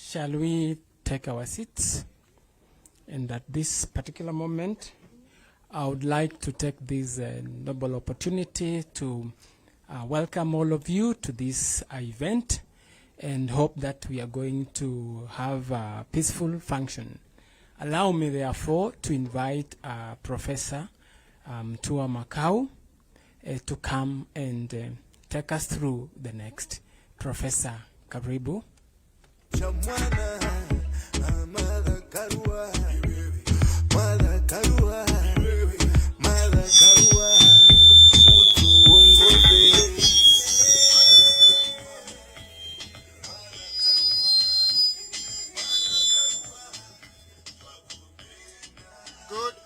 Shall we take our seats? And at this particular moment, I would like to take this noble opportunity to welcome all of you to this event and hope that we are going to have a peaceful function. Allow me, therefore, to invite Professor Tua Makau to come and take us through the next. Professor, karibu. Good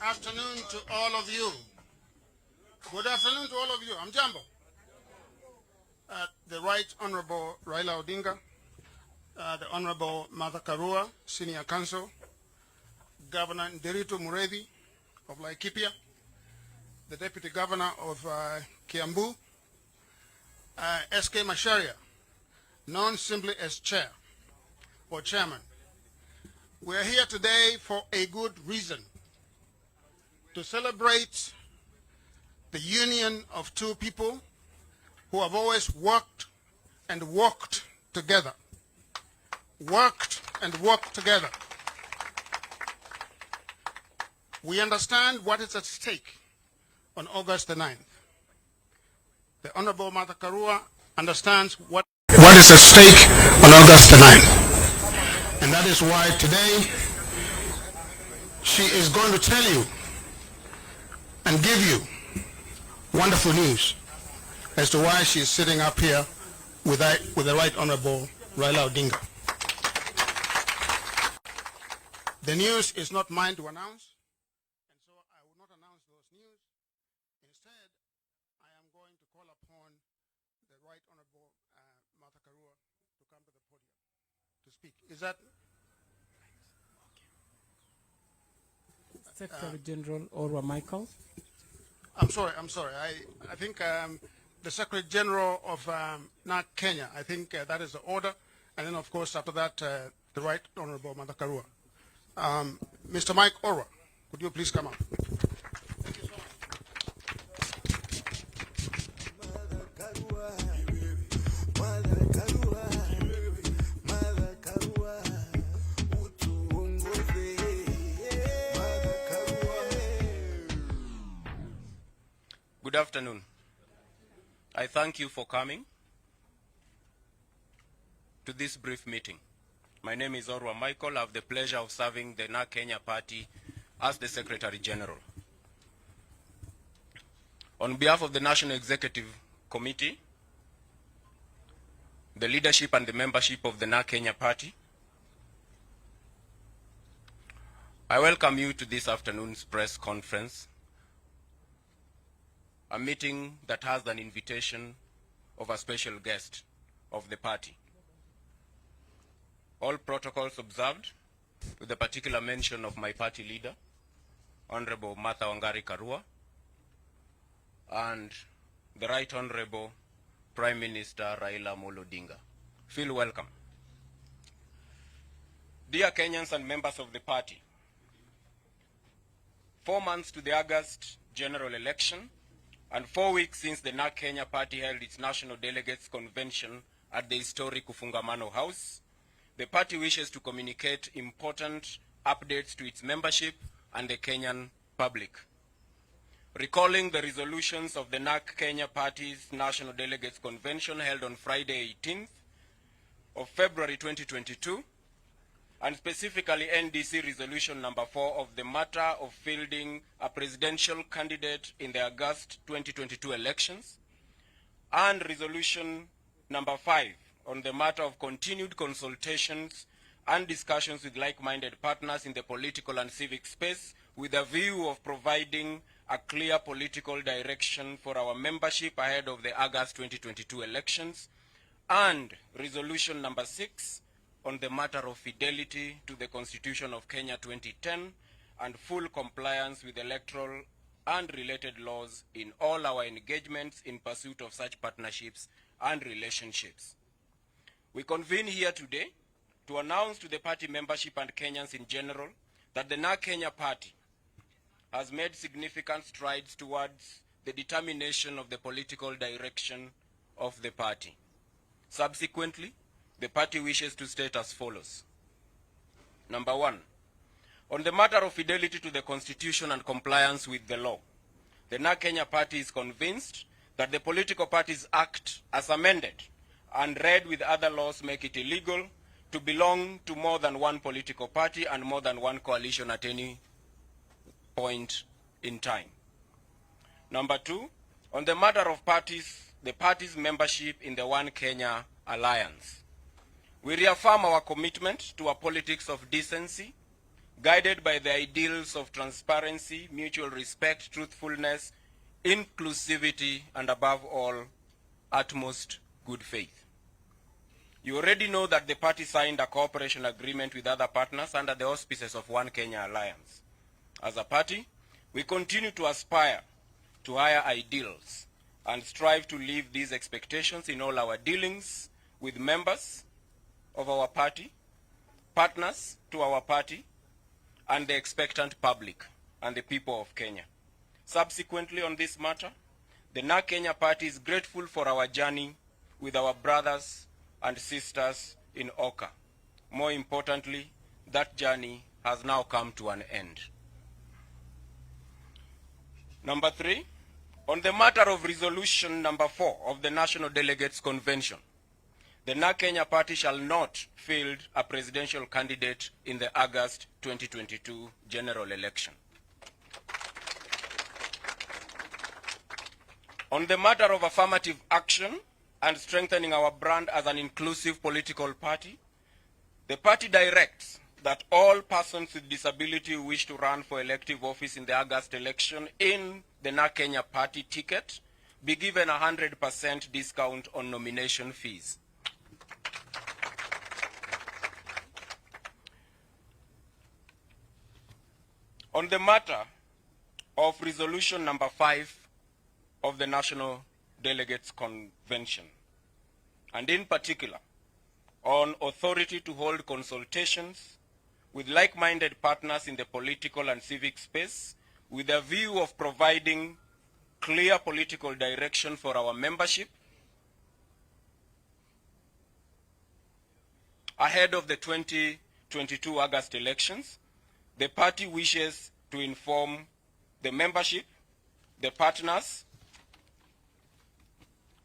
afternoon to all of you. Good afternoon to all of you. I'm Jambo. The Right Honorable Raila Odinga, the Honorable Martha Karua, Senior Counsel, Governor Nderitu Mureithi of Laikipia, the Deputy Governor of Kiambu, S.K. Macharia, known simply as Chair or Chairman. We're here today for a good reason, to celebrate the union of two people who have always worked and walked together. Worked and walked together. We understand what is at stake on August the 9th. The Honorable Martha Karua understands what is at stake on August the 9th. And that is why today she is going to tell you and give you wonderful news as to why she is sitting up here with the Right Honorable Raila Odinga. The news is not mine to announce, and so I will not announce those news. Instead, I am going to call upon the Right Honorable Martha Karua to come to the podium to speak. Is that? Secretary General Orwa Michael. I'm sorry. I think the Secretary General of NARC Kenya, I think that is the order. And then, of course, after that, the Right Honorable Martha Karua. Mr. Mike Orwa, could you please come up? Thank you so Good afternoon. I thank you for coming to this brief meeting. My name is Orwa Michael. I have the pleasure of serving the NARC Kenya Party as the Secretary General. On behalf of the National Executive Committee, the leadership and the membership of the NARC Kenya Party, I welcome you to this afternoon's press conference, a meeting that has an invitation of a special guest of the party. All protocols observed, with a particular mention of my party leader, Honorable Martha Wangari Karua, and the Right Honorable Prime Minister Raila Amolo Odinga. Feel welcome. Dear Kenyans and members of the party, 4 months to the August general election, and 4 weeks since the NARC Kenya Party held its National Delegates Convention at the historic Ufungamano House, the party wishes to communicate important updates to its membership and the Kenyan public. Recalling the resolutions of the NARC Kenya Party's National Delegates Convention held on Friday 18th of February 2022, and specifically NDC Resolution number 4 of the matter of fielding a presidential candidate in the August 2022 elections, and Resolution number 5 on the matter of continued consultations and discussions with like-minded partners in the political and civic space with a view of providing a clear political direction for our membership ahead of the August 2022 elections, and Resolution number 6 on the matter of fidelity to the Constitution of Kenya 2010 and full compliance with electoral and related laws in all our engagements in pursuit of such partnerships and relationships. We convene here today to announce to the party membership and Kenyans in general that the NARC Kenya party has made significant strides towards the determination of the political direction of the party. Subsequently, the party wishes to state as follows. Number one, on the matter of fidelity to the Constitution and compliance with the law, the NARC Kenya party is convinced that the Political Parties Act, as amended and read with other laws, make it illegal to belong to more than one political party and more than one coalition at any point in time. Number two, on the matter of the party's membership in the One Kenya Alliance, we reaffirm our commitment to a politics of decency, guided by the ideals of transparency, mutual respect, truthfulness, inclusivity, and above all, utmost good faith. You already know that the party signed a cooperation agreement with other partners under the auspices of One Kenya Alliance. As a party, we continue to aspire to higher ideals and strive to live these expectations in all our dealings with members of our party, partners to our party, and the expectant public and the people of Kenya. Subsequently, on this matter, the NARC Kenya party is grateful for our journey with our brothers and sisters in Oka. More importantly, that journey has now come to an end. Number three, on the matter of resolution number 4 of the National Delegates Convention, the NARC Kenya party shall not field a presidential candidate in the August 2022 general election. On the matter of affirmative action and strengthening our brand as an inclusive political party, the party directs that all persons with disability who wish to run for elective office in the August election in the NARC Kenya party ticket be given 100% discount on nomination fees. On the matter of resolution number 5 of the National Delegates Convention, and in particular on authority to hold consultations with like-minded partners in the political and civic space with a view of providing clear political direction for our membership ahead of the 2022 August elections, the party wishes to inform the membership, the partners,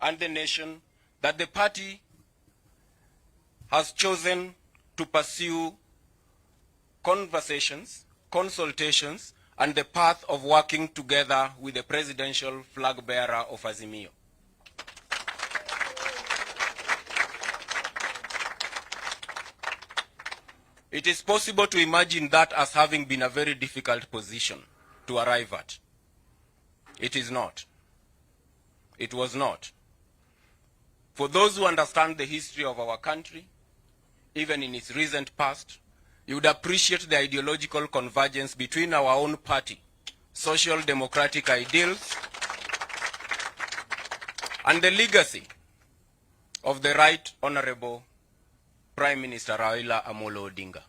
and the nation that the party has chosen to pursue conversations, consultations, and the path of working together with the presidential flag bearer of Azimio. It is possible to imagine that as having been a very difficult position to arrive at. It is not. It was not. For those who understand the history of our country, even in its recent past, you would appreciate the ideological convergence between our own party, social democratic ideals, and the legacy of the Right Honorable Prime Minister Raila Amolo Odinga.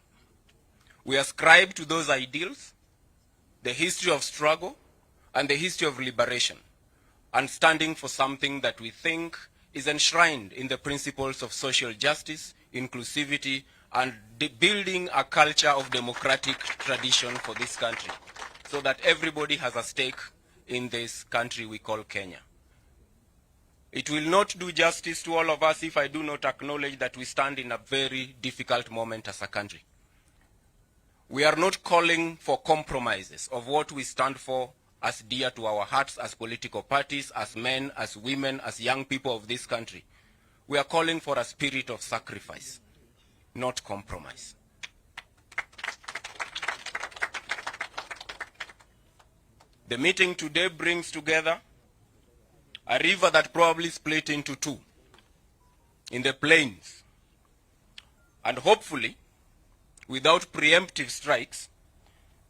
We ascribe to those ideals the history of struggle and the history of liberation, and standing for something that we think is enshrined in the principles of social justice, inclusivity, and building a culture of democratic tradition for this country, so that everybody has a stake in this country we call Kenya. It will not do justice to all of us if I do not acknowledge that we stand in a very difficult moment as a country. We are not calling for compromises of what we stand for as dear to our hearts as political parties, as men, as women, as young people of this country. We are calling for a spirit of sacrifice, not compromise. The meeting today brings together a river that probably split into two in the plains, and hopefully, without preemptive strikes,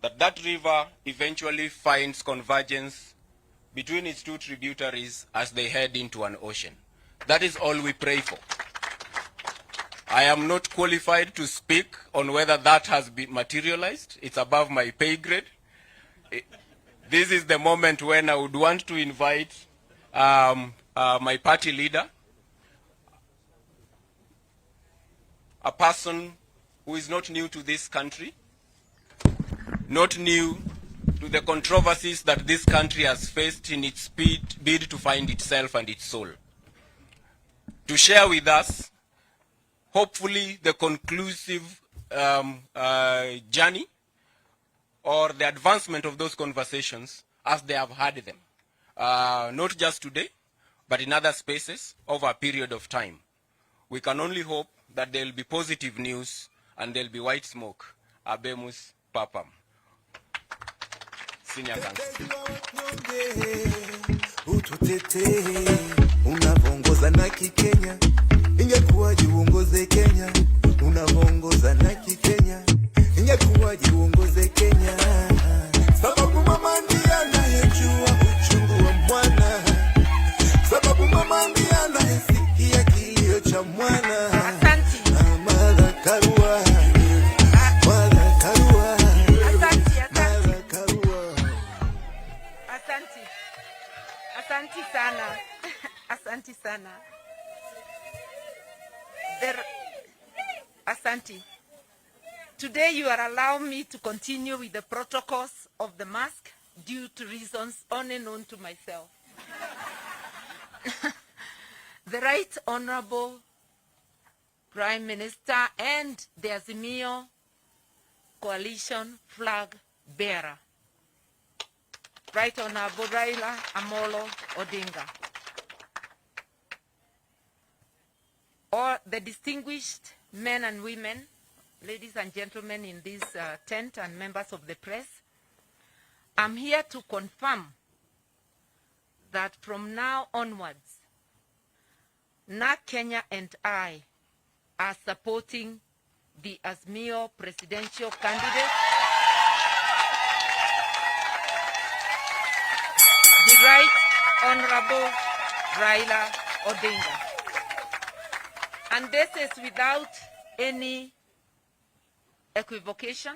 that river eventually finds convergence between its two tributaries as they head into an ocean. That is all we pray for. I am not qualified to speak on whether that has been materialized. It's above my pay grade. This is the moment when I would want to invite my party leader, a person who is not new to this country, not new to the controversies that this country has faced in its bid to find itself and its soul, to share with us, hopefully, the conclusive journey or the advancement of those conversations as they have had them, not just today, but in other spaces over a period of time. We can only hope that there will be positive news and there will be white smoke. Abemus Papam. Senior Counsel. Unavongoza na Kikenya, ingekuwaje uongoze Kenya? Unavongoza na Kikenya, ingekuwaje uongoze Kenya? Sababu mama ndiye anayejua uchungu wa mwana, sababu mama ndiye anayesikia kilio cha mwana. Asante. Mara Karua, Mara Karua, Asante, Mara Karua. asante. Asante sana. Asante sana. Asante. Today you are allowing me to continue with the protocols of the mask due to reasons only known to myself. The Right Honorable Prime Minister and the Azimio Coalition flag bearer, Right Honorable Raila Amolo Odinga. Or the distinguished men and women, ladies and gentlemen in this tent and members of the press, I'm here to confirm that from now onwards, NARC Kenya and I are supporting the Azimio presidential candidate, the Right Honorable Raila Odinga. And this is without any equivocation.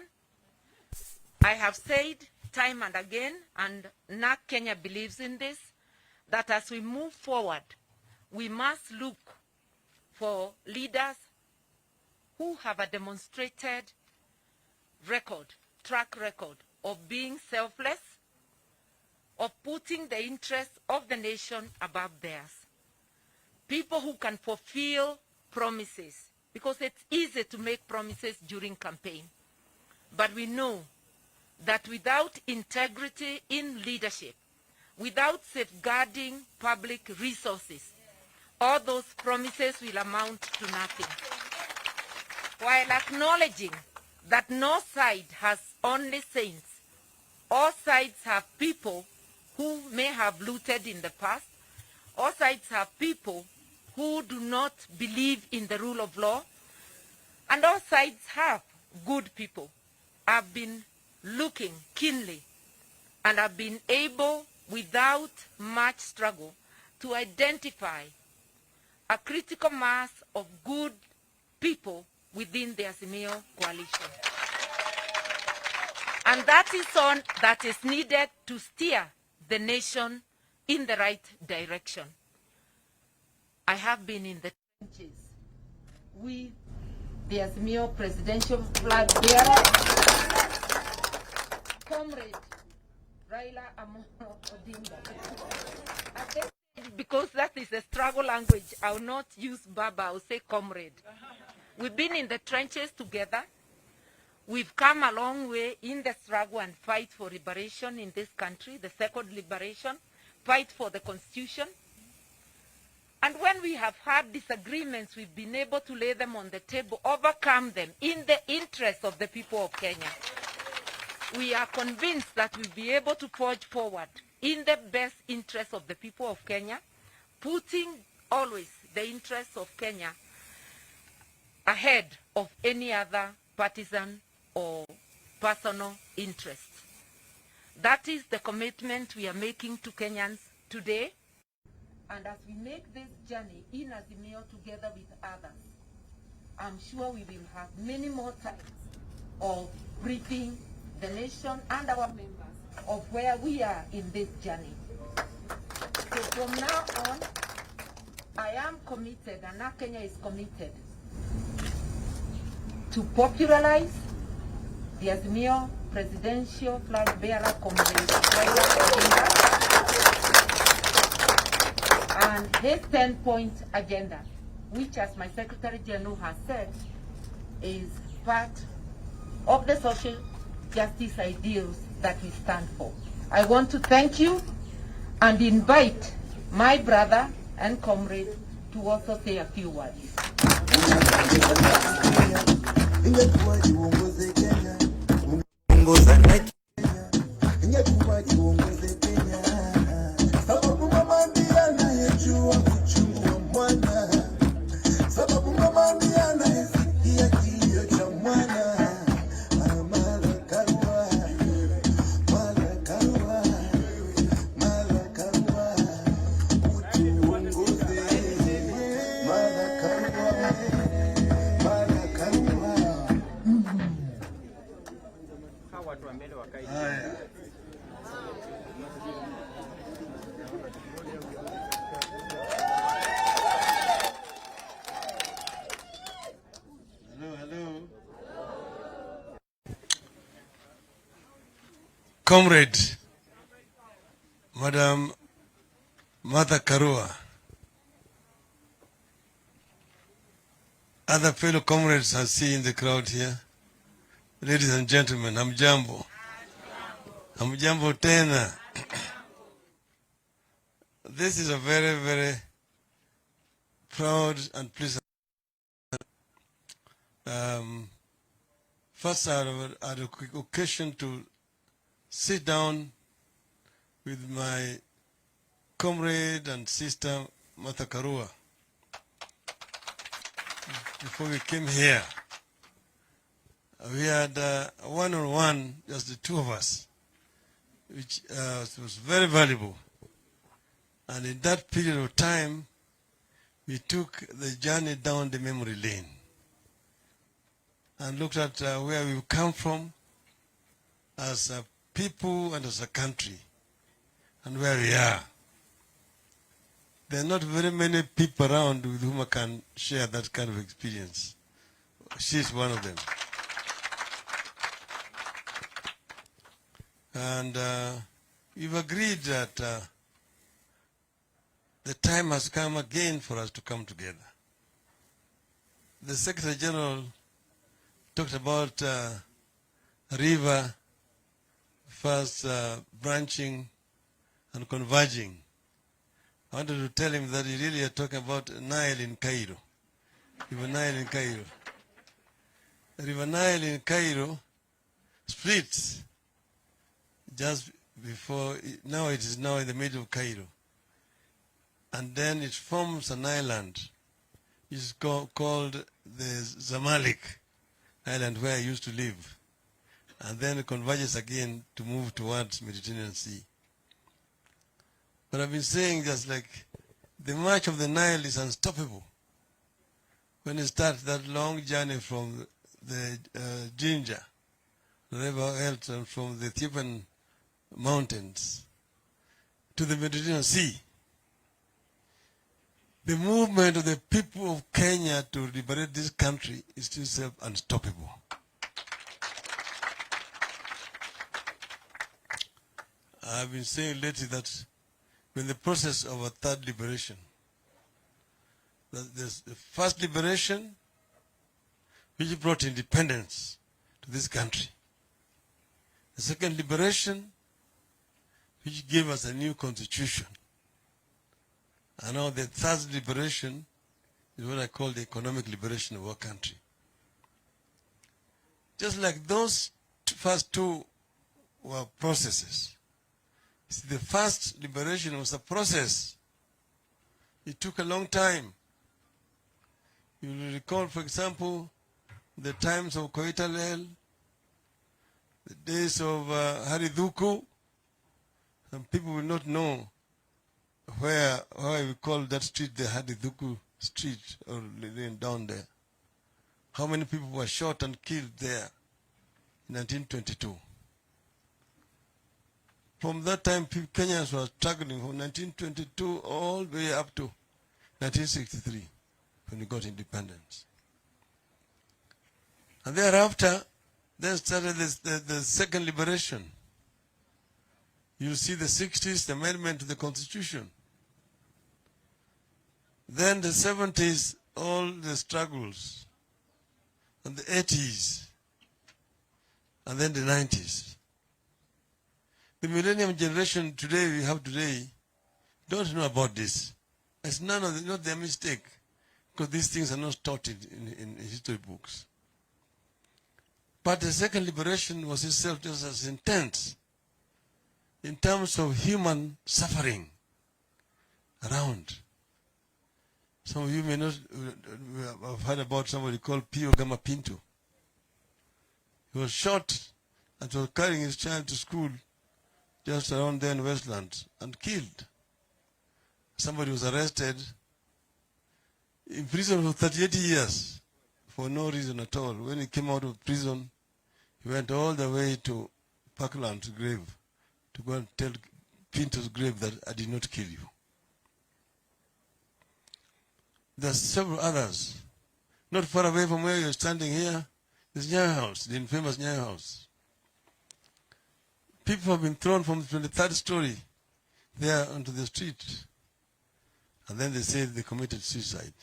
I have said time and again, and NARC Kenya believes in this, that as we move forward, we must look for leaders who have a demonstrated track record of being selfless, of putting the interests of the nation above theirs. People who can fulfill promises, because it's easy to make promises during campaign. But we know that without integrity in leadership, without safeguarding public resources, all those promises will amount to nothing. While acknowledging that no side has only saints, all sides have people who may have looted in the past, all sides have people who do not believe in the rule of law, and all sides have good people. I've been looking keenly and have been able, without much struggle, to identify a critical mass of good people within the Azimio coalition. And that is needed to steer the nation in the right direction. I have been in the trenches with the Azimio presidential flag bearer, Comrade Raila Amolo Odinga. Because that is a struggle language, I will not use Baba, I will say comrade. We've been in the trenches together. We've come a long way in the struggle and fight for liberation in this country, the second liberation, fight for the Constitution. And when we have had disagreements, we've been able to lay them on the table, overcome them in the interest of the people of Kenya. We are convinced that we'll be able to forge forward in the best interest of the people of Kenya, putting always the interests of Kenya ahead of any other partisan or personal interest. That is the commitment we are making to Kenyans today. And as we make this journey in Azimio together with others, I'm sure we will have many more times of briefing the nation and our members of where we are in this journey. So from now on, I am committed, and our Kenya is committed to popularize the Azimio presidential flag bearer comrade Raila Odinga and his 10-point agenda, which, as my Secretary General has said, is part of the social justice ideals that we stand for. I want to thank you and invite my brother and comrade to also say a few words. Ingekuwaje uongoze Kenya, uongoza na Kenya. Ingekuwaje uongoze Kenya, sababu mama ndiye anayejua uchungu wa mwana, sababu mama ndiye anayesikia kilio cha mwana. Mara Karua, Mara Karua, Mara Karua, uongoze Mara Karua. Comrade, Madam Martha Karua, other fellow comrades I see in the crowd here, ladies and gentlemen, hamjambo. Hamjambo tena. This is a very, very proud and pleasant. First, I had a quick occasion to sit down with my comrade and sister Martha Karua before we came here. We had one-on-one, just the two of us, which was very valuable. And in that period of time, we took the journey down the memory lane and looked at where we come from as a people and as a country, and where we are. There are not very many people around with whom I can share that kind of experience. She's one of them. And we've agreed that the time has come again for us to come together. The Secretary General talked about river first branching and converging. I wanted to tell him that he really are talking about Nile in Cairo. River Nile in Cairo. River Nile in Cairo splits just before, now it is now in the middle of Cairo. And then it forms an island. It's called the Zamalek Island, where I used to live. And then it converges again to move towards Mediterranean Sea. But I've been saying just like the march of the Nile is unstoppable. When you start that long journey from the Jinja, the river Elton, from the Ethiopian mountains to the Mediterranean Sea, the movement of the people of Kenya to liberate this country is still unstoppable. I've been saying lately that we're in the process of a third liberation. There's the first liberation, which brought independence to this country. The second liberation, which gave us a new constitution. And now the third liberation is what I call the economic liberation of our country. Just like those first two were processes. The first liberation was a process. It took a long time. You will recall, for example, the times of Koitalel, the days of Hariduku. Some people will not know why we call that street the Hariduku street, or down there. how many people were shot and killed there in 1922. From that time, Kenyans were struggling from 1922 all the way up to 1963, when we got independence. And thereafter, then started the second liberation. You see the 60s, the amendment to the Constitution. Then the 70s, all the struggles. And the 80s. And then the 90s. The millennium generation today, we have today, don't know about this. It's not their mistake, because these things are not taught in history books. But the second liberation was itself just as intense in terms of human suffering around. Some of you may not have heard about somebody called Pio Gama Pinto. He was shot and was carrying his child to school just around there in Westlands and killed. Somebody was arrested, in prison for 38 years for no reason at all. When he came out of prison, he went all the way to Parkland's grave to go and tell Pinto's grave that I did not kill you. There are several others. Not far away from where you're standing here, there's Nyayo House, the infamous Nyayo House. People have been thrown from the 23rd story there onto the street. And then they say they committed suicide.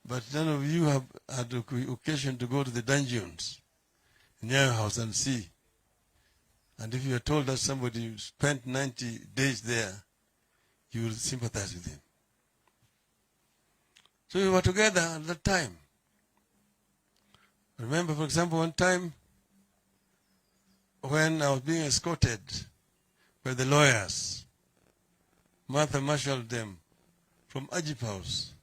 But none of you have had occasion to go to the dungeons in Nyayo House and see. And if you are told that somebody spent 90 days there, you will sympathize with him. So we were together at that time. I remember, for example, one time when I was being escorted by the lawyers, Martha marshaled them from Ajip House.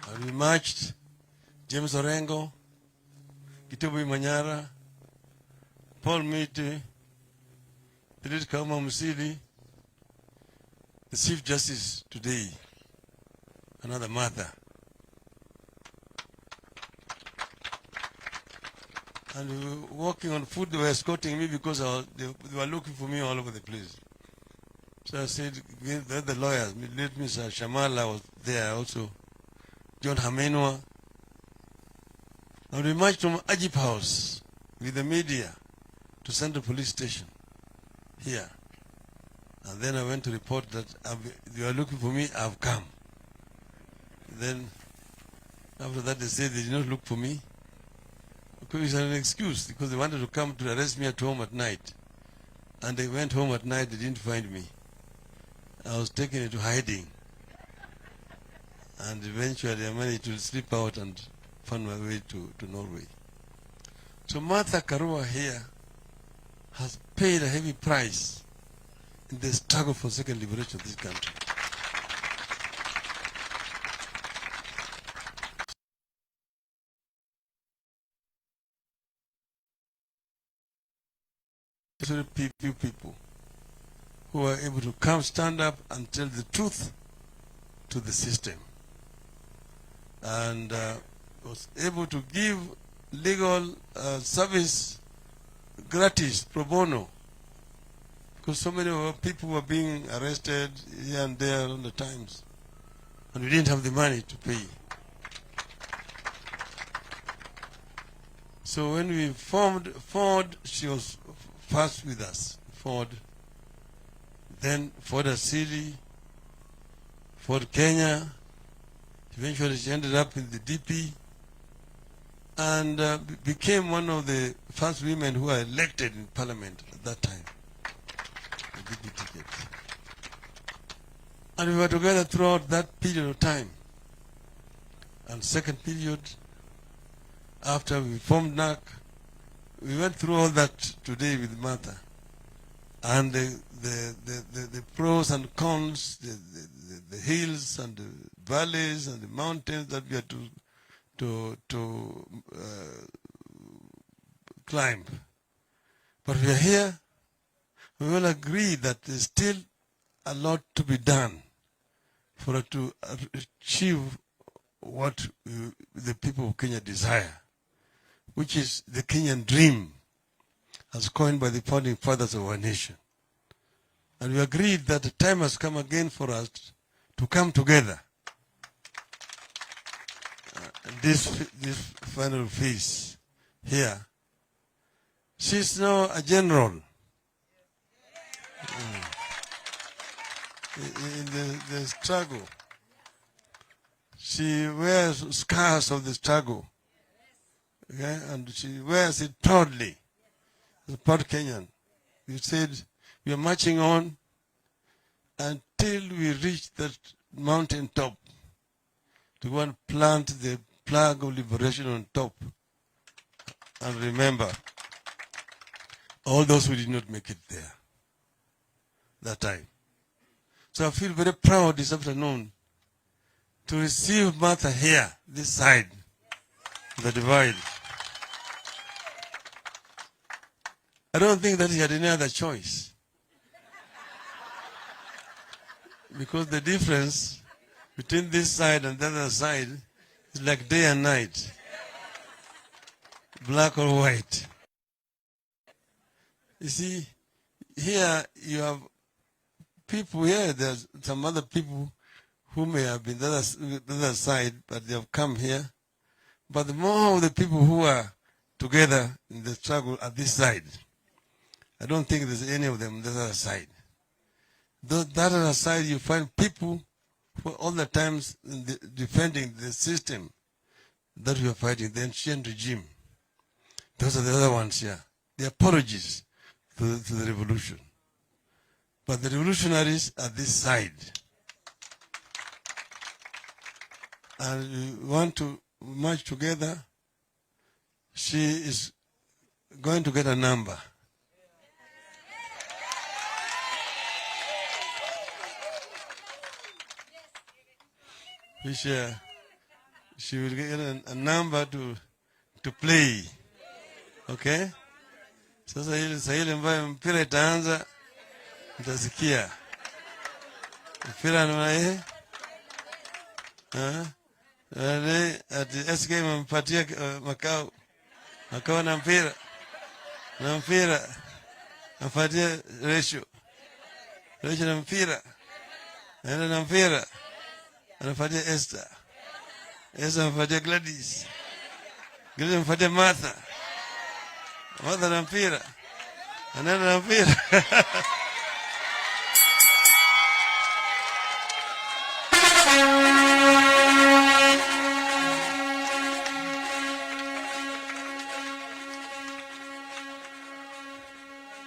And we marched James Orengo, Gitubu Manyara, Paul Miti, Edith Kauma Musili, the Chief Justice today, another Martha. And we were walking on foot. They were escorting me because they were looking for me all over the place. So I said, the lawyers, let Mr. Shamala was there also, John Hamenwa. And we marched from Ajip House with the media to Central Police Station here. And then I went to report that they were looking for me, I've come. Then after that they said they did not look for me. Because it's an excuse, because they wanted to come to arrest me at home at night. And they went home at night, they didn't find me. I was taken into hiding. And eventually I managed to slip out and found my way to Norway. So Martha Karua here has paid a heavy price in the struggle for second liberation of this country. Few people who are able to come, stand up and tell the truth to the system, and was able to give legal service gratis, pro bono, because so many people were being arrested here and there all the times, and we didn't have the money to pay. So when we formed Ford, she was first with us, Ford, then Ford Asili, Ford Kenya, eventually she ended up in the DP, and became one of the first women who were elected in parliament at that time, the DP ticket. And we were together throughout that period of time. And second period, after we formed NAC, we went through all that today with Martha, and the pros and cons, the hills and the valleys and the mountains that we had to climb. But we are here. We will agree that there's still a lot to be done for us to achieve what the people of Kenya desire, which is the Kenyan dream, as coined by the founding fathers of our nation. And we agreed that the time has come again for us to come together. This final phase here. She's now a general in the struggle. She wears scars of the struggle, okay? And she wears it proudly. As a proud Kenyan, we said we are marching on until we reach that mountain top to go and plant the flag of liberation on top. And remember, all those who did not make it there that time. So I feel very proud this afternoon to receive Martha here, this side, the divide. I don't think that he had any other choice. Because the difference between this side and the other side is like day and night. Black or white. You see, here you have people here, there's some other people who may have been the other side, but they have come here. But the more of the people who are together in the struggle at this side, I don't think there's any of them on the other side. That other side, you find people who are all the times defending the system that we are fighting, the ancient regime. Those are the other ones here. The apologies to the revolution. But the revolutionaries are this side. And we want to march together. She is going to get a number. Which she will get a number to play. Okay? Sasa ile ambayo mpira itaanza mtasikia. Mpira ni ati SK mpatia makao na mpira ampatia ratio na mpira na mpira anapatia Esther anapatia Gladys anapatia Martha na mpira anaenda na mpira.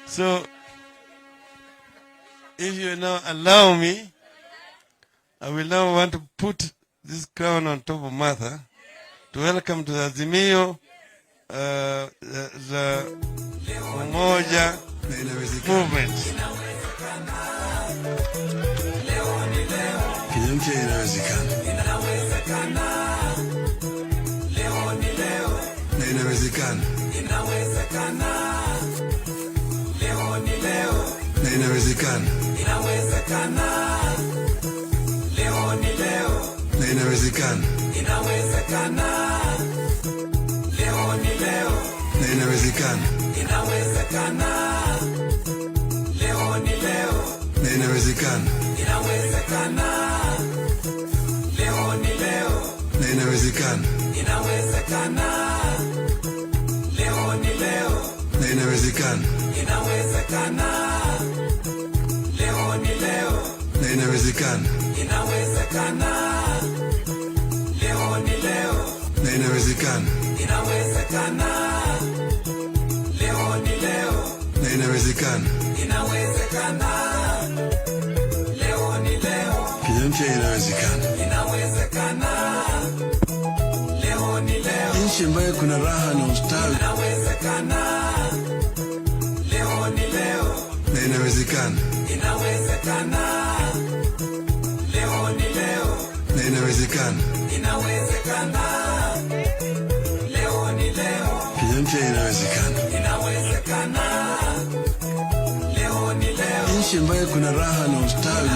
So, if you now allow me, I will now want to put this crown on top of Martha to welcome to the Azimio, the Umoja movement. Kinyamcha inawezekana. Na inawezekana. Na inawezekana. Na inawezekana. Na inawezekana. Na inawezekana. Na inawezekana. Na inawezekana. Na inawezekana. Na inawezekana. Na inawezekana. Kinyamcha inawezekana. Nchi ambayo kuna raha na ustawi. Na inawezekana. Na inawezekana. Kinyamcha inawezekana. Nchi ambayo kuna raha na ustawi.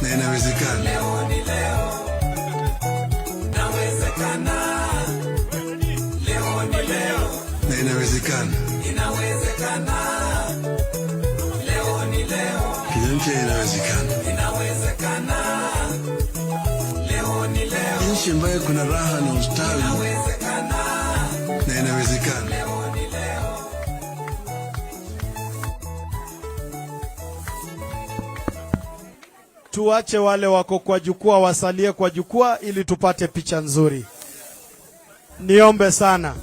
Na na inawezekana. Leo ni leo. Inawezekana. Leo ni leo. Na inawezekana. Inawezekana. Leo ni leo. Kenya mpya inawezekana. Inawezekana. Leo ni leo. Nchi ambayo kuna raha na ustawi. Inawezekana. Na inawezekana. Leo ni leo. Tuache wale wako kwa jukwaa wasalie kwa jukwaa ili tupate picha nzuri. Niombe sana.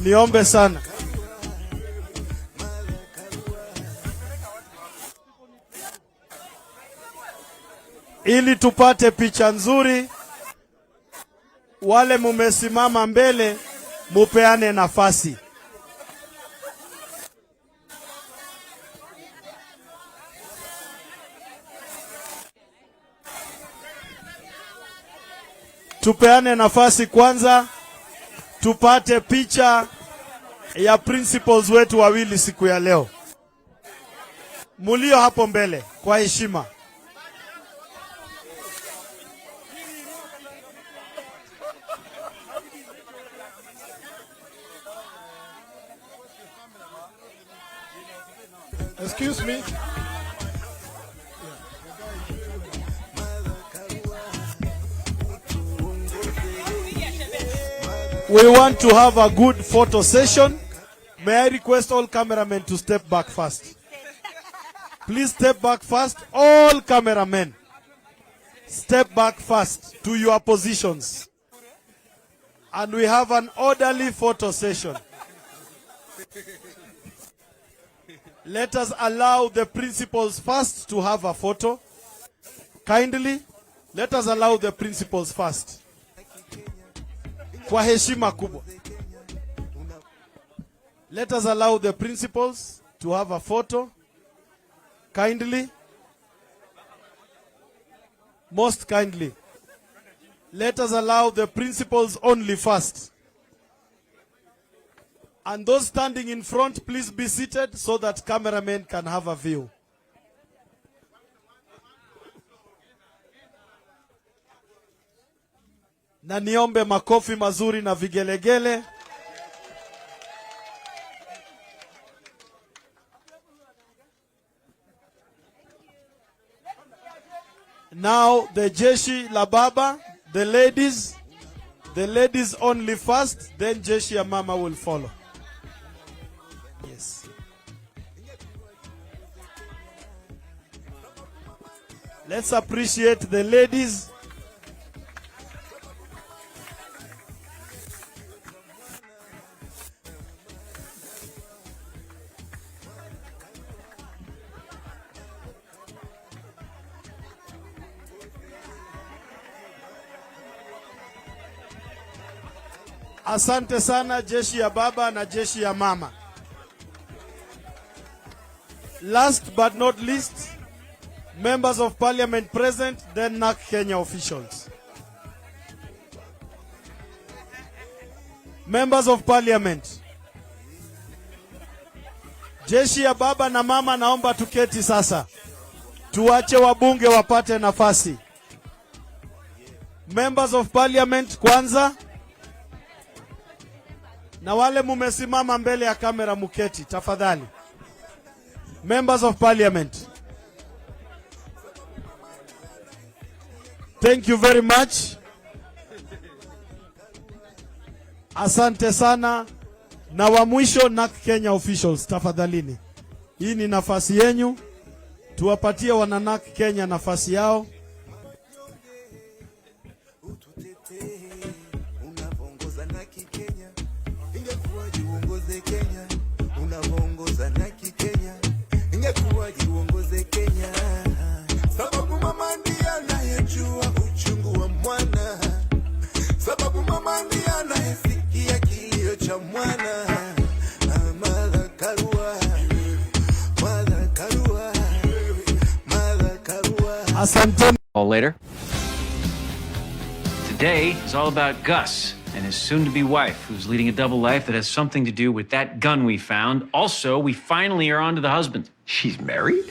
Niombe sana. Ili tupate picha nzuri, wale mumesimama mbele mupeane nafasi. Tupeane nafasi kwanza, tupate picha ya principals wetu wawili siku ya leo. Mulio hapo mbele kwa heshima. Excuse me. We want to have a good photo session. May I request all cameramen to step back first? Please step back first. All cameramen, step back first to your positions. And we have an orderly photo session. Let us allow the principals first to have a photo. Kindly, let us allow the principals first. Kwa heshima kubwa. Let us allow the principals to have a photo. Kindly. Most kindly. Let us allow the principals only first. And those standing in front, please be seated so that cameramen can have a view. Na niombe makofi mazuri na vigelegele. Now the jeshi la baba, the ladies only first, then jeshi ya mama will follow. Yes. Let's appreciate the ladies. Asante sana jeshi ya baba na jeshi ya mama. Last but not least, members of parliament present, then NARC Kenya officials. Members of parliament. Jeshi ya baba na mama, naomba tuketi sasa. Tuache wabunge wapate nafasi. Members of parliament kwanza. Na wale mumesimama mbele ya kamera muketi, tafadhali. Members of parliament. Thank you very much. Asante sana. Na wa mwisho NARC Kenya officials, tafadhalini. Hii ni nafasi yenyu. Tuwapatie wana NARC Kenya nafasi yao. Asante. All later. Today is all about Gus and his soon-to-be wife, who's leading a double life that has something to do with that gun we found. Also, we finally are on to the husband. She's married?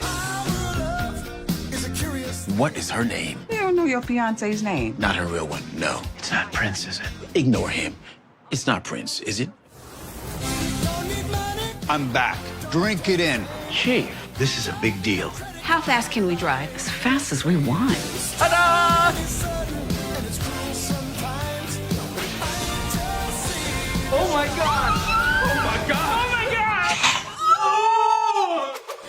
What is her name? You don't know your fiance's name. Not her real one, no. It's not Prince, is it? Ignore him. It's not Prince, is it? I'm back. Drink it in. Chief, this is a big deal. How fast can we drive? As fast as we want. Ta-da! Oh my God!